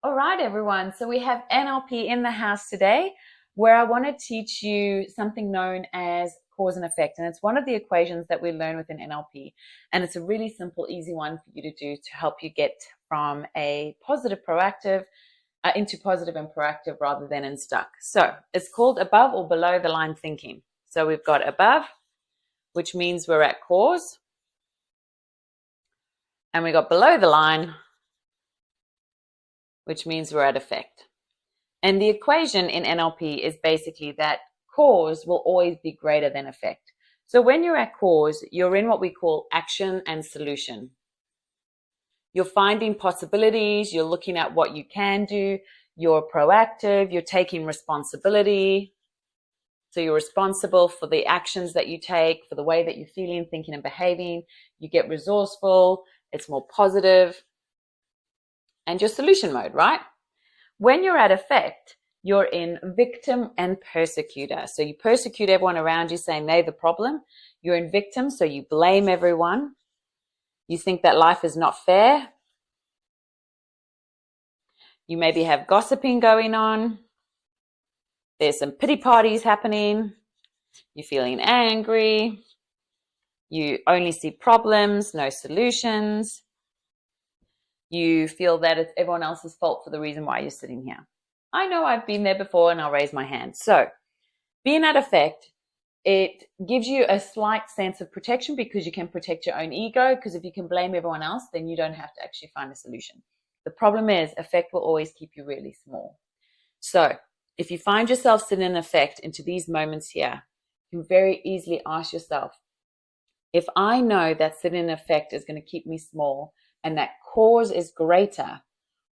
All right, everyone. So we have NLP in the house today, where I want to teach you something known as cause and effect. And it's one of the equations that we learn within NLP. And it's a really simple, easy one for you to do to help you get from a positive, proactive into positive and proactive rather than in stuck. So it's called above or below the line thinking. So we've got above, which means we're at cause. And we got below the line, which means we're at effect. And the equation in NLP is basically that cause will always be greater than effect. So when you're at cause, you're in what we call action and solution. You're finding possibilities, you're looking at what you can do, you're proactive, you're taking responsibility. So you're responsible for the actions that you take, for the way that you're feeling, thinking, and behaving. You get resourceful, it's more positive, and you're solution mode, right? When you're at effect, you're in victim and persecutor. So you persecute everyone around you saying they're the problem. You're in victim, so you blame everyone. You think that life is not fair. You maybe have gossiping going on. There's some pity parties happening. You're feeling angry. You only see problems, no solutions. You feel that it's everyone else's fault for the reason why you're sitting here. I know I've been there before and I'll raise my hand. So being at effect, it gives you a slight sense of protection because you can protect your own ego, because if you can blame everyone else, then you don't have to actually find a solution. The problem is effect will always keep you really small. So if you find yourself sitting in effect into these moments here, you can very easily ask yourself, if I know that sitting in effect is going to keep me small and that cause is greater,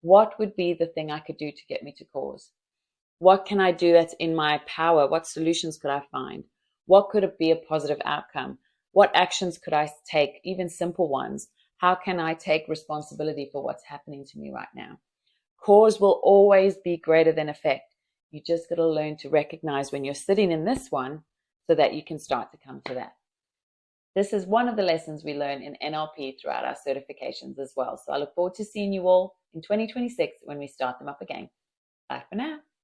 what would be the thing I could do to get me to cause? What can I do that's in my power? What solutions could I find? What could it be a positive outcome? What actions could I take, even simple ones? How can I take responsibility for what's happening to me right now? Cause will always be greater than effect. You just got to learn to recognize when you're sitting in this one so that you can start to come to that. This is one of the lessons we learn in NLP throughout our certifications as well. So I look forward to seeing you all in 2026 when we start them up again. Bye for now.